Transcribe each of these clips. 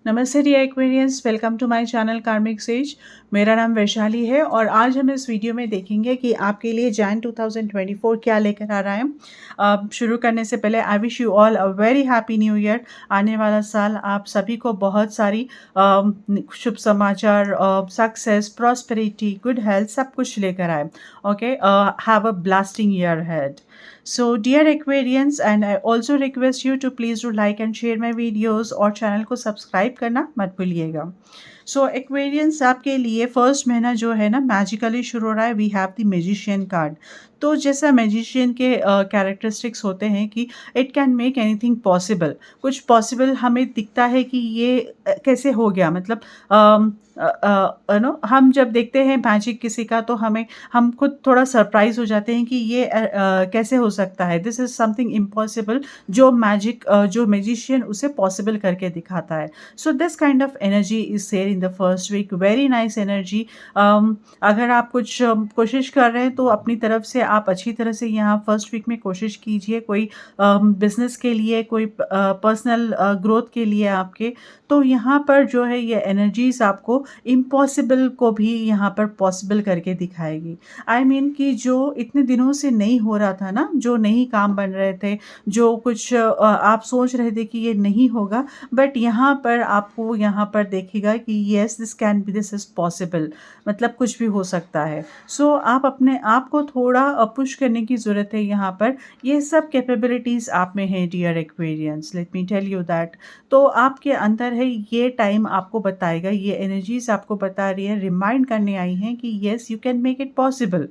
नमस्ते dear aquarians, welcome to my channel Karmic Sage. मेरा नाम वैशाली है और आज हम इस वीडियो में देखेंगे कि आपके लिए जैन 2024 क्या लेकर आ रहा है। शुरू करने से पहले आई wish you all a very happy new year. आने वाला साल आप सभी को बहुत सारी शुभ समाचार, सक्सेस, प्रॉस्पेरिटी, गुड हेल्थ सब कुछ लेकर आए। Okay, have a blasting year head. So dear Aquarians, and I also request you to please do like and share my videos और चैनल को सब्सक्राइब करना मत भूलिएगा। सो एक्वेरियंस आपके लिए फर्स्ट महीना जो है ना मैजिकली शुरू हो रहा है। We have the magician card. तो जैसा मैजिशियन के कैरेक्टरिस्टिक्स होते हैं कि it can make anything possible. कुछ पॉसिबल हमें दिखता है कि ये कैसे हो गया, मतलब नो हम जब देखते हैं मैजिक किसी का तो हम खुद थोड़ा सरप्राइज हो जाते हैं कि ये कैसे हो सकता है। दिस इज समथिंग इम्पॉसिबल जो मैजिक जो मैजिशियन उसे पॉसिबल करके दिखाता है। So this kind of energy is there in the first week, very nice energy. अगर आप कुछ कोशिश कर रहे हैं तो अपनी तरफ से आप अच्छी तरह से यहाँ फर्स्ट वीक में कोशिश कीजिए। कोई बिजनेस के लिए, कोई पर्सनल ग्रोथ के लिए आपके, तो यहाँ पर जो है ये एनर्जीज आपको इम्पॉसिबल को भी यहाँ पर पॉसिबल करके दिखाएगी। आई मीन कि जो इतने दिनों से नहीं हो रहा था ना, जो नहीं काम बन रहे थे, जो कुछ आप सोच रहे थे कि ये नहीं होगा, बट यहाँ पर आपको यहाँ पर देखिएगा कि yes this can be, this is possible, मतलब कुछ भी हो सकता है। सो आप अपने आप को थोड़ा पुश करने की ज़रूरत है। यहाँ पर ये सब कैपेबिलिटीज़ आप में है dear Aquarians, let me tell you that. तो आपके अंदर है, ये टाइम आपको बताएगा, ये एनर्जीज आपको बता रही है, रिमाइंड करने आई हैं कि yes you can make it possible.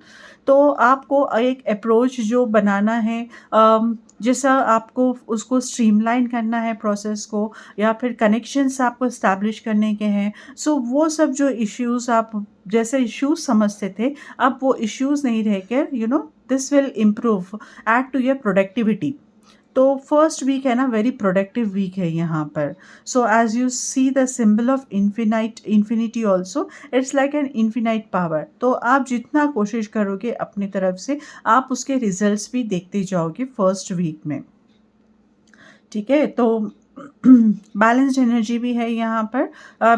तो आपको एक अप्रोच जो बनाना है, जैसा आपको उसको स्ट्रीमलाइन करना है प्रोसेस को, या फिर कनेक्शंस आपको इस्टेब्लिश करने के हैं। सो वो सब जो इश्यूज़ आप जैसे इश्यूज़ समझते थे, अब वो इश्यूज़ नहीं रह कर this will improve, add to your productivity. तो फर्स्ट वीक है ना, वेरी प्रोडक्टिव वीक है यहाँ पर। So as you see the symbol of infinity also, it's like an infinite power. तो आप जितना कोशिश करोगे अपनी तरफ से, आप उसके रिजल्ट्स भी देखते जाओगे फर्स्ट वीक में। ठीक है, तो बैलेंस्ड एनर्जी भी है यहाँ पर,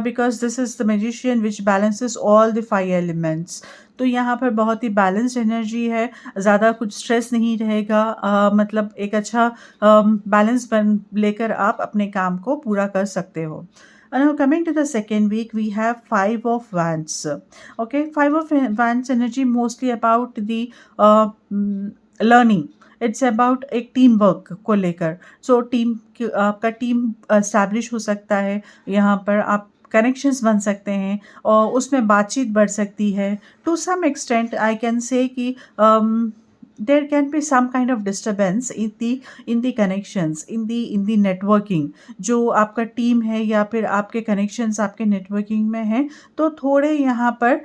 because this is the magician which balances all the 5 elements. तो यहाँ पर बहुत ही बैलेंस्ड एनर्जी है, ज़्यादा कुछ स्ट्रेस नहीं रहेगा, मतलब एक अच्छा बैलेंस बन लेकर आप अपने काम को पूरा कर सकते हो। Now coming to the second week, we have 5 of Wands. Okay, 5 of Wands energy mostly about the learning. It's about एक टीम वर्क को लेकर। सो आपका टीम एस्टैब्लिश हो सकता है, यहाँ पर आप कनेक्शंस बन सकते हैं और उसमें बातचीत बढ़ सकती है। To some extent I can say कि there can be some kind of disturbance in the connections, in the networking. जो आपका टीम है या फिर आपके कनेक्शंस आपके नेटवर्किंग में हैं, तो थोड़े यहाँ पर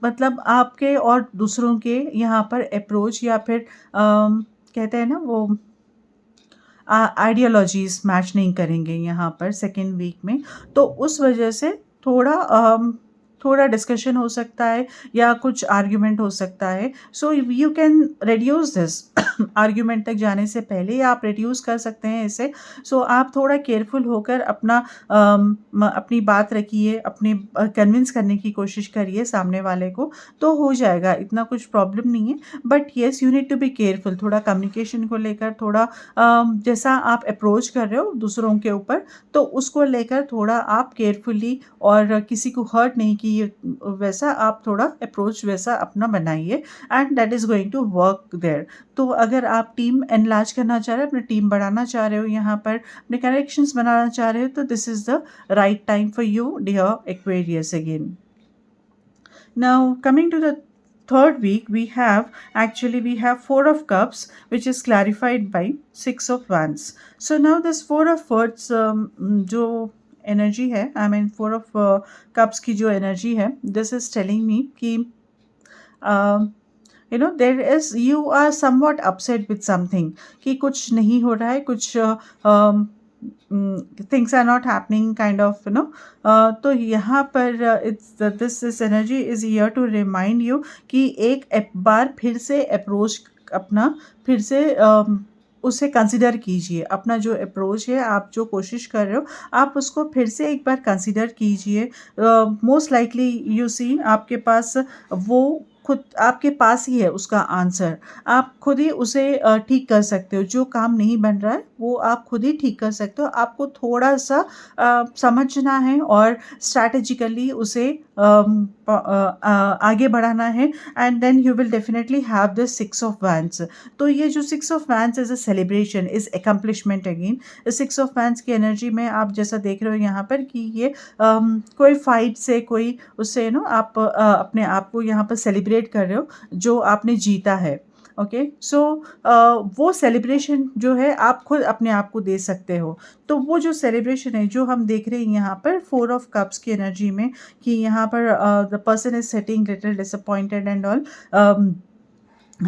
मतलब आपके और दूसरों के यहाँ पर अप्रोच या फिर कहते हैं ना वो आइडियोलॉजीज मैच नहीं करेंगे यहाँ पर सेकेंड वीक में। तो उस वजह से थोड़ा डिस्कशन हो सकता है या कुछ आर्ग्यूमेंट हो सकता है। So you can reduce this argument तक जाने से पहले आप रिड्यूस कर सकते हैं इसे। सो आप थोड़ा केयरफुल होकर अपनी बात रखिए, अपने कन्विंस करने की कोशिश करिए सामने वाले को, तो हो जाएगा, इतना कुछ प्रॉब्लम नहीं है। But yes you need to be careful, थोड़ा कम्युनिकेशन को लेकर, थोड़ा जैसा आप अप्रोच कर रहे हो दूसरों के ऊपर, तो उसको लेकर थोड़ा आप केयरफुली और किसी को हर्ट नहीं की वैसा आप थोड़ा अप्रोच वैसा अपना बनाइए, and that is going to work there. तो अगर आप टीम एनलार्ज करना चाह रहे हो, अपनी टीम बढ़ाना चाह रहे हो, यहाँ पर अपने कनेक्शंस बनाना चाह रहे हो, तो this is the right time for you dear Aquarius again. Now coming to the third week, we have 4 of Cups, which is clarified by 6 of Wands. So now this 4 of Wands जो energy है, I mean 4 of Cups की जो energy है, this is telling me कि there is you are somewhat upset with something, कि कुछ नहीं हो रहा है, कुछ things are not happening kind of तो यहाँ पर it's this energy is here to remind you कि एक बार फिर से अप्रोच अपना फिर से उसे कंसिडर कीजिए। अपना जो अप्रोच है, आप जो कोशिश कर रहे हो, आप उसको फिर से एक बार कंसिडर कीजिए। मोस्ट लाइकली यू सी आपके पास वो खुद आपके पास ही है उसका आंसर। आप खुद ही उसे ठीक कर सकते हो। जो काम नहीं बन रहा है, वो आप खुद ही ठीक कर सकते हो। आपको थोड़ा-सा समझना है और स्ट्रैटेजिकली उसे आगे बढ़ाना है, and then you will definitely have this 6 of wands. तो ये जो 6 of wands is a celebration, is accomplishment again. इस 6 ऑफ वैंड्स की एनर्जी में आप जैसा देख रहे हो यहाँ पर कि ये कोई फाइट से, कोई उससे आप अपने आप को यहाँ पर सेलिब्रेट कर रहे हो जो आपने जीता है। ओके, सो वो सेलिब्रेशन जो है आप खुद अपने आप को दे सकते हो। तो वो जो सेलिब्रेशन है जो हम देख रहे हैं यहाँ पर 4 ऑफ कप्स की एनर्जी में, कि यहाँ पर the person is sitting little disappointed and all,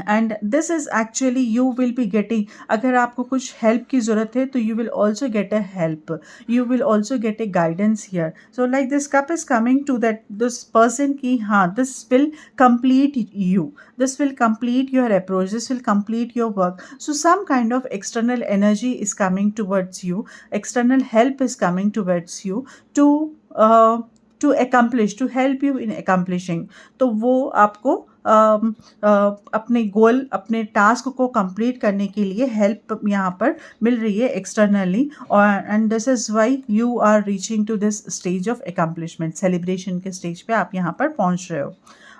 and this is actually you will be getting, अगर आपको कुछ हेल्प की ज़रूरत है तो you will also get a help, you will also get a guidance here. So like this cup is coming to that this person की हाँ, this will complete you, this will complete your approach, this will complete your work. So some kind of external energy is coming towards you, external help is coming towards you to uh, to accomplish, to help you in accomplishing. तो वो आपको अपने गोल, अपने task को complete करने के लिए help यहाँ पर मिल रही है एक्सटर्नली, और and this is why you are reaching to this stage of accomplishment. Celebration के स्टेज पे आप यहाँ पर पहुँच रहे हो।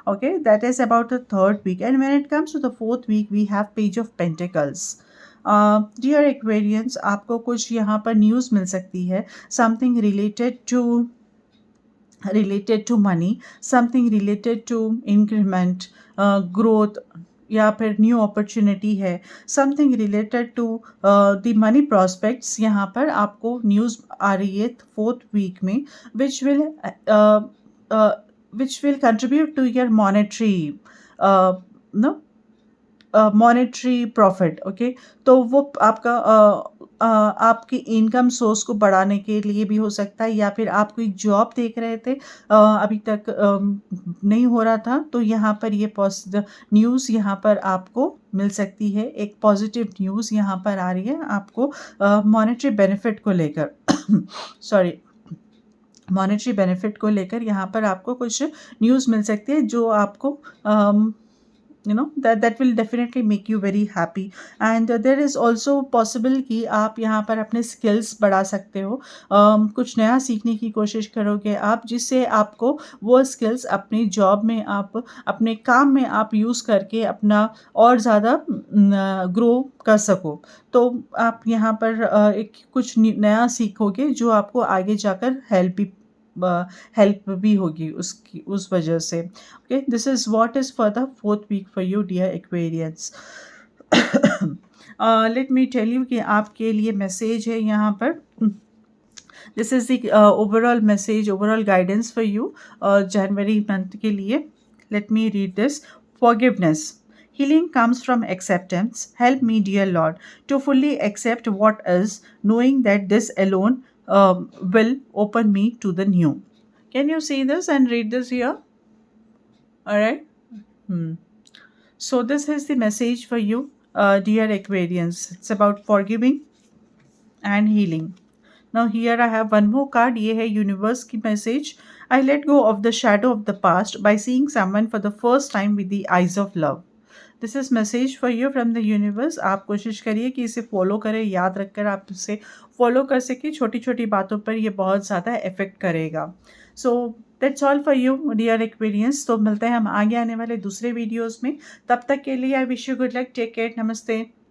Okay, that is about the third week, and when it comes to the fourth week, we have Page of Pentacles. Dear Aquarians, आपको कुछ यहाँ पर न्यूज़ मिल सकती है, something related to money, something related to increment, growth, या फिर new opportunity है, something related to the money prospects. यहाँ पर आपको न्यूज़ आ रही है फोर्थ वीक में, which will which will contribute to your monetary no monetary profit. Okay, तो वो आपका आपकी इनकम सोर्स को बढ़ाने के लिए भी हो सकता है, या फिर आप कोई जॉब देख रहे थे अभी तक नहीं हो रहा था, तो यहाँ पर ये न्यूज़ यहाँ पर आपको मिल सकती है। एक पॉजिटिव न्यूज़ यहाँ पर आ रही है आपको मॉनेटरी बेनिफिट को लेकर सॉरी मॉनेटरी बेनिफिट को लेकर यहाँ पर आपको कुछ न्यूज़ मिल सकती है जो आपको that will definitely make you very happy, and there is also possible कि आप यहाँ पर अपने स्किल्स बढ़ा सकते हो। कुछ नया सीखने की कोशिश करोगे आप, जिससे आपको वो स्किल्स अपनी जॉब में, आप अपने काम में आप यूज़ करके अपना और ज़्यादा ग्रो कर सको। तो आप यहाँ पर एक कुछ नया सीखोगे जो आपको आगे जाकर हेल्प भी होगी उसकी, उस वजह से। Okay, this is what is for the fourth week for you dear Aquarians. Let me tell you कि आपके लिए मैसेज है यहाँ पर। This is the overall message, overall guidance for you जनवरी मंथ के लिए। Let me read this. Forgiveness, healing comes from acceptance. Help me, dear Lord, to fully accept what is, knowing that this alone will open me to the new. Can you see this and read this here? All right. So this is the message for you, dear Aquarians. It's about forgiving and healing. Now here I have one more card. ये है universe की message. I let go of the shadow of the past by seeing someone for the first time with the eyes of love. This is message for you from the universe. आप कोशिश करिए कि इसे follow करें, याद रखकर आप इसे फॉलो कर सकें। छोटी छोटी बातों पर ये बहुत ज़्यादा इफेक्ट करेगा। So that's all for you dear Aquarians. तो मिलते हैं हम आगे आने वाले दूसरे वीडियोज़ में। तब तक के लिए I wish you good luck, take care, नमस्ते।